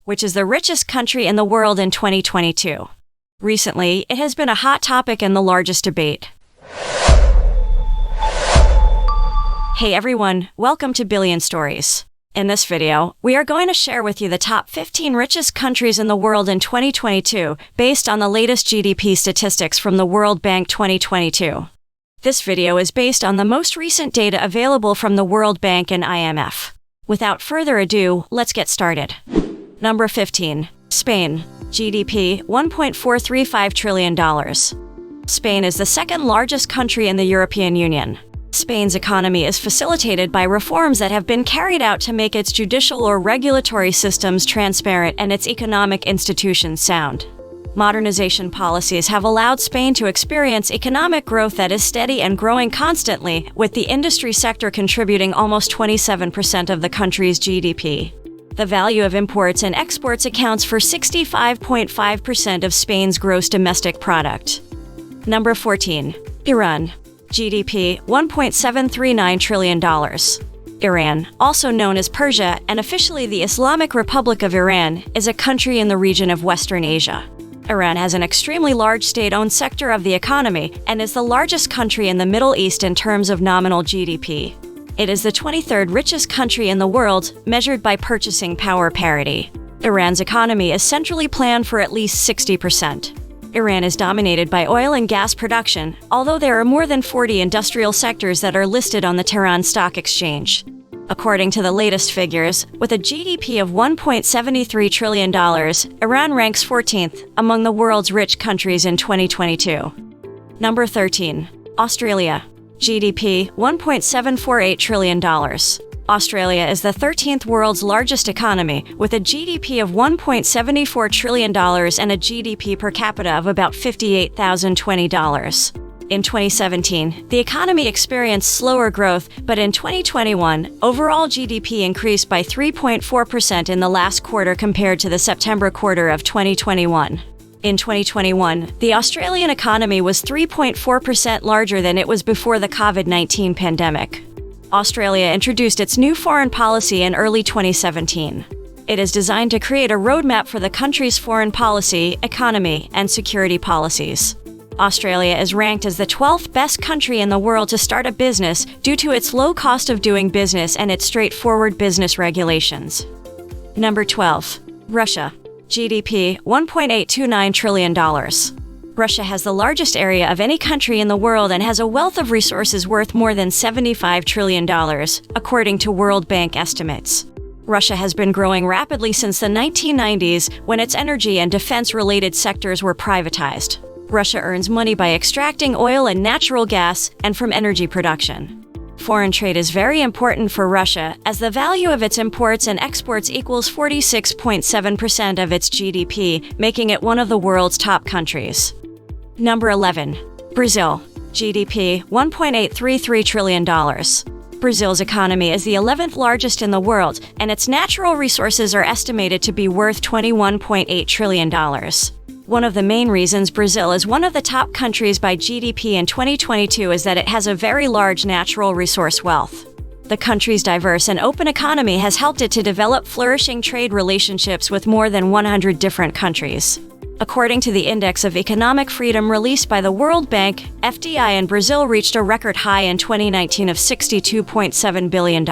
which is the richest country in the world in 2022. Recently, it has been a hot topic and the largest debate. Hey everyone, welcome to Billion Stories. In this video, we are going to share with you the top 15 richest countries in the world in 2022, based on the latest GDP statistics from the World Bank 2022. This video is based on the most recent data available from the World Bank and IMF. Without further ado, let's get started. Number 15. Spain. GDP, $1.435 trillion. Spain is the second largest country in the European Union. Spain's economy is facilitated by reforms that have been carried out to make its judicial or regulatory systems transparent and its economic institutions sound. Modernization policies have allowed Spain to experience economic growth that is steady and growing constantly, with the industry sector contributing almost 27% of the country's GDP. The value of imports and exports accounts for 65.5% of Spain's gross domestic product. Number 14. Iran. GDP, $1.739 trillion. Iran, also known as Persia and officially the Islamic Republic of Iran, is a country in the region of Western Asia. Iran has an extremely large state-owned sector of the economy and is the largest country in the Middle East in terms of nominal GDP. It is the 23rd richest country in the world, measured by purchasing power parity. Iran's economy is centrally planned for at least 60%. Iran is dominated by oil and gas production, although there are more than 40 industrial sectors that are listed on the Tehran Stock Exchange. According to the latest figures, with a GDP of $1.73 trillion, Iran ranks 14th among the world's rich countries in 2022. Number 13. Australia. GDP, $1.748 trillion. Australia is the 13th world's largest economy, with a GDP of $1.74 trillion and a GDP per capita of about $58,020. In 2017, the economy experienced slower growth, but in 2021, overall GDP increased by 3.4% in the last quarter compared to the September quarter of 2021. In 2021, the Australian economy was 3.4% larger than it was before the COVID-19 pandemic. Australia introduced its new foreign policy in early 2017. It is designed to create a roadmap for the country's foreign policy, economy, and security policies. Australia is ranked as the 12th best country in the world to start a business due to its low cost of doing business and its straightforward business regulations. Number 12. Russia. GDP, $1.829 trillion. Russia has the largest area of any country in the world and has a wealth of resources worth more than $75 trillion, according to World Bank estimates. Russia has been growing rapidly since the 1990s, when its energy and defense-related sectors were privatized. Russia earns money by extracting oil and natural gas and from energy production. Foreign trade is very important for Russia, as the value of its imports and exports equals 46.7% of its GDP, making it one of the world's top countries. Number 11. Brazil. GDP, $1.833 trillion. Brazil's economy is the 11th largest in the world, and its natural resources are estimated to be worth $21.8 trillion. One of the main reasons Brazil is one of the top countries by GDP in 2022 is that it has a very large natural resource wealth. The country's diverse and open economy has helped it to develop flourishing trade relationships with more than 100 different countries. According to the Index of Economic Freedom released by the World Bank, FDI in Brazil reached a record high in 2019 of $62.7 billion.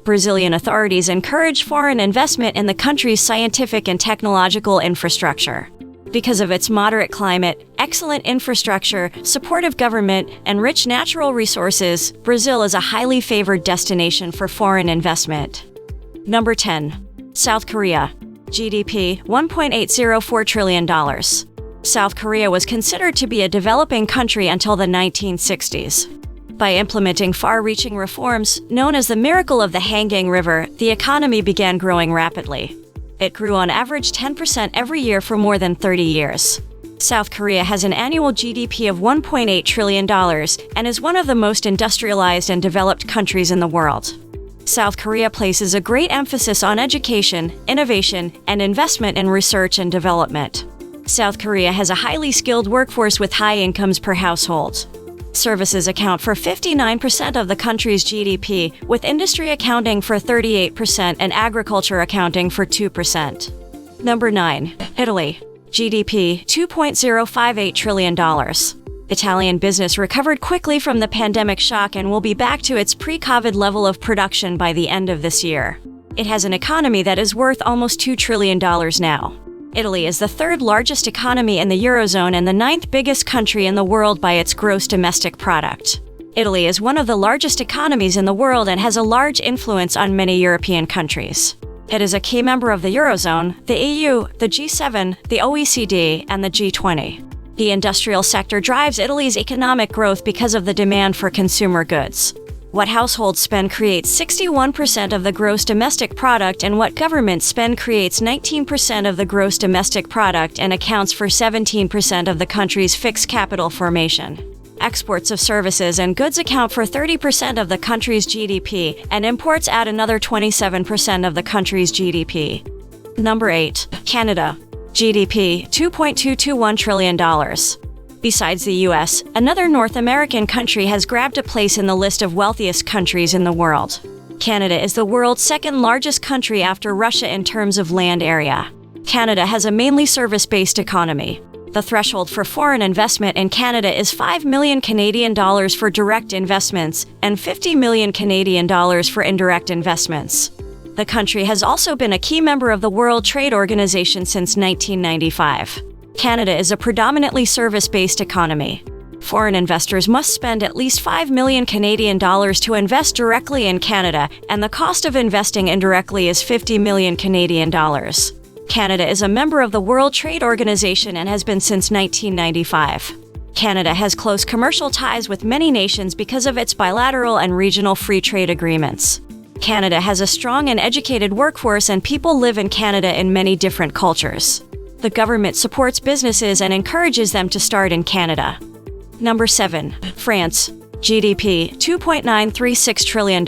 Brazilian authorities encourage foreign investment in the country's scientific and technological infrastructure. Because of its moderate climate, excellent infrastructure, supportive government, and rich natural resources, Brazil is a highly favored destination for foreign investment. Number 10. South Korea. GDP, $1.804 trillion. South Korea was considered to be a developing country until the 1960s. By implementing far-reaching reforms, known as the Miracle of the Hanggang River, the economy began growing rapidly. It grew on average 10% every year for more than 30 years. South Korea has an annual GDP of $1.8 trillion and is one of the most industrialized and developed countries in the world. South Korea places a great emphasis on education, innovation, and investment in research and development. South Korea has a highly skilled workforce with high incomes per household. Services account for 59% of the country's GDP, with industry accounting for 38% and agriculture accounting for 2%. Number 9. Italy. GDP $2.058 trillion. Italian business recovered quickly from the pandemic shock and will be back to its pre-COVID level of production by the end of this year. It has an economy that is worth almost $2 trillion now. Italy is the third largest economy in the Eurozone and the ninth biggest country in the world by its gross domestic product. Italy is one of the largest economies in the world and has a large influence on many European countries. It is a key member of the Eurozone, the EU, the G7, the OECD, and the G20. The industrial sector drives Italy's economic growth because of the demand for consumer goods. What households spend creates 61% of the gross domestic product, and what governments spend creates 19% of the gross domestic product and accounts for 17% of the country's fixed capital formation. Exports of services and goods account for 30% of the country's GDP, and imports add another 27% of the country's GDP. Number 8. Canada. GDP $2.221 trillion. Besides the US, another North American country has grabbed a place in the list of wealthiest countries in the world. Canada is the world's second largest country after Russia in terms of land area. Canada has a mainly service-based economy. The threshold for foreign investment in Canada is 5 million Canadian dollars for direct investments and 50 million Canadian dollars for indirect investments. The country has also been a key member of the World Trade Organization since 1995. Canada is a predominantly service-based economy. Foreign investors must spend at least 5 million Canadian dollars to invest directly in Canada, and the cost of investing indirectly is 50 million Canadian dollars. Canada is a member of the World Trade Organization and has been since 1995. Canada has close commercial ties with many nations because of its bilateral and regional free trade agreements. Canada has a strong and educated workforce, and people live in Canada in many different cultures. The government supports businesses and encourages them to start in Canada. Number 7. France. GDP $2.936 trillion.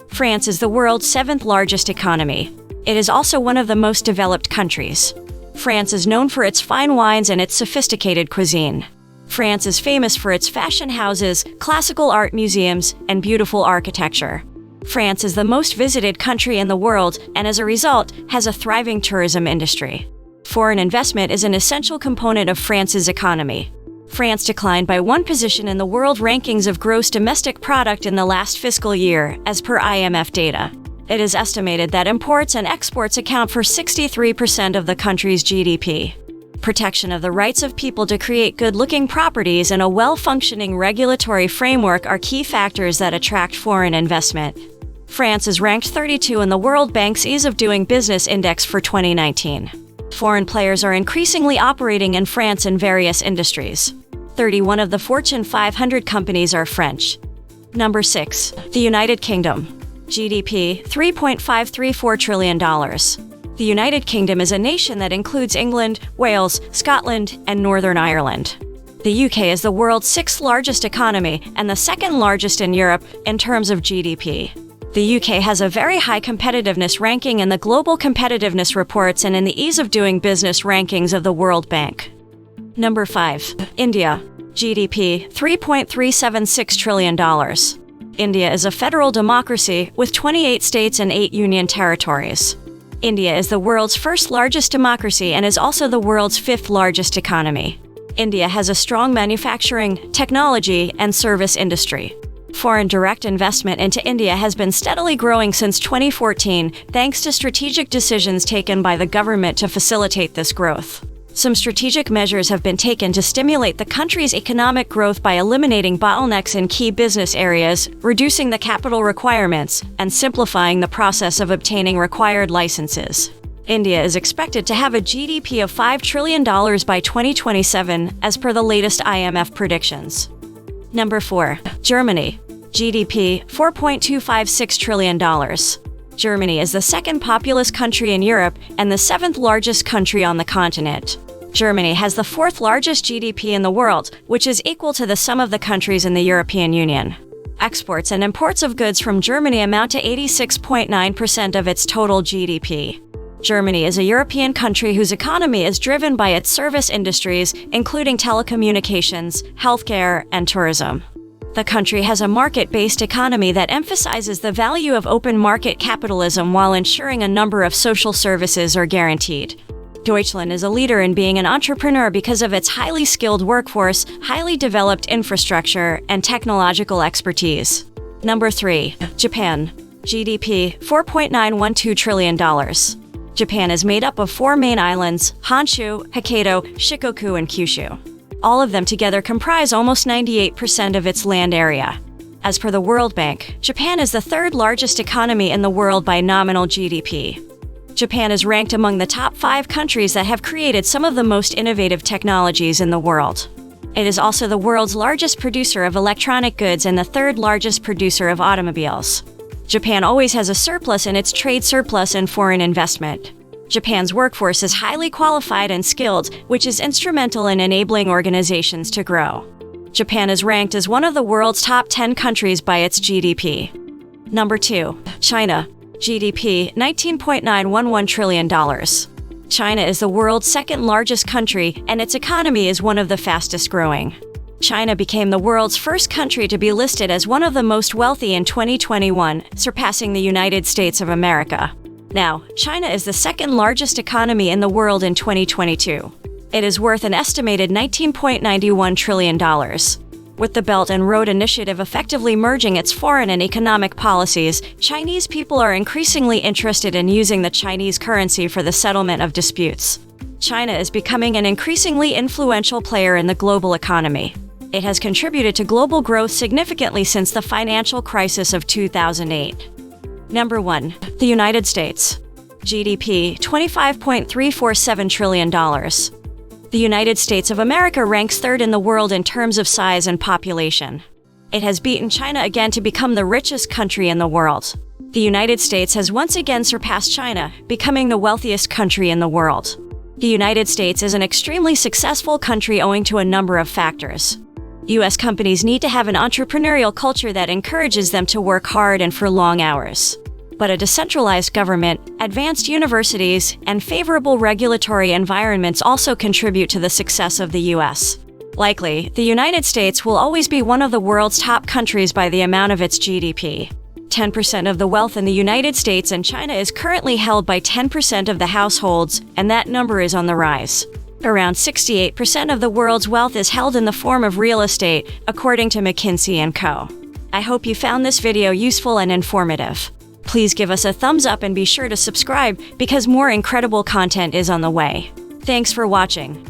France is the world's 7th largest economy. It is also one of the most developed countries. France is known for its fine wines and its sophisticated cuisine. France is famous for its fashion houses, classical art museums, and beautiful architecture. France is the most visited country in the world and, as a result, has a thriving tourism industry. Foreign investment is an essential component of France's economy. France declined by one position in the world rankings of gross domestic product in the last fiscal year, as per IMF data. It is estimated that imports and exports account for 63% of the country's GDP. Protection of the rights of people to create good-looking properties and a well-functioning regulatory framework are key factors that attract foreign investment. France is ranked 32 in the World Bank's Ease of Doing Business Index for 2019. Foreign players are increasingly operating in France in various industries. 31 of the Fortune 500 companies are French. Number 6. The United Kingdom. GDP $3.534 trillion. The United Kingdom is a nation that includes England, Wales, Scotland, and Northern Ireland. The UK is the world's 6th largest economy and the 2nd largest in Europe in terms of GDP. The UK has a very high competitiveness ranking in the Global Competitiveness Reports and in the Ease of Doing Business rankings of the World Bank. Number 5. India. GDP $3.376 trillion. India is a federal democracy with 28 states and 8 union territories. India is the world's 1st largest democracy and is also the world's 5th largest economy. India has a strong manufacturing, technology, and service industry. Foreign direct investment into India has been steadily growing since 2014, thanks to strategic decisions taken by the government to facilitate this growth. Some strategic measures have been taken to stimulate the country's economic growth by eliminating bottlenecks in key business areas, reducing the capital requirements, and simplifying the process of obtaining required licenses. India is expected to have a GDP of $5 trillion by 2027, as per the latest IMF predictions. Number 4. Germany. GDP $4.256 trillion. Germany is the 2nd populous country in Europe and the 7th largest country on the continent. Germany has the 4th largest GDP in the world, which is equal to the sum of the countries in the European Union. Exports and imports of goods from Germany amount to 86.9% of its total GDP. Germany is a European country whose economy is driven by its service industries, including telecommunications, healthcare, and tourism. The country has a market-based economy that emphasizes the value of open market capitalism while ensuring a number of social services are guaranteed. Deutschland is a leader in being an entrepreneur because of its highly skilled workforce, highly developed infrastructure, and technological expertise. Number 3. Japan. GDP, $4.912 trillion. Japan is made up of 4 main islands: Honshu, Hokkaido, Shikoku, and Kyushu. All of them together comprise almost 98% of its land area. As per the World Bank, Japan is the 3rd largest economy in the world by nominal GDP. Japan is ranked among the top 5 countries that have created some of the most innovative technologies in the world. It is also the world's largest producer of electronic goods and the 3rd largest producer of automobiles. Japan always has a surplus in its trade surplus and foreign investment. Japan's workforce is highly qualified and skilled, which is instrumental in enabling organizations to grow. Japan is ranked as one of the world's top 10 countries by its GDP. Number 2. China. GDP, $19.911 trillion. China is the world's 2nd largest country, and its economy is one of the fastest growing. China became the world's first country to be listed as one of the most wealthy in 2021, surpassing the United States of America. Now, China is the 2nd largest economy in the world in 2022. It is worth an estimated $19.91 trillion. With the Belt and Road Initiative effectively merging its foreign and economic policies, Chinese people are increasingly interested in using the Chinese currency for the settlement of disputes. China is becoming an increasingly influential player in the global economy. It has contributed to global growth significantly since the financial crisis of 2008. Number 1. The United States. GDP, $25.347 trillion. The United States of America ranks 3rd in the world in terms of size and population. It has beaten China again to become the richest country in the world. The United States has once again surpassed China, becoming the wealthiest country in the world. The United States is an extremely successful country owing to a number of factors. U.S. companies need to have an entrepreneurial culture that encourages them to work hard and for long hours. But a decentralized government, advanced universities, and favorable regulatory environments also contribute to the success of the U.S. Likely, the United States will always be one of the world's top countries by the amount of its GDP. 10% of the wealth in the United States and China is currently held by 10% of the households, and that number is on the rise. Around 68% of the world's wealth is held in the form of real estate, according to McKinsey & Co. I hope you found this video useful and informative. Please give us a thumbs up and be sure to subscribe because more incredible content is on the way. Thanks for watching.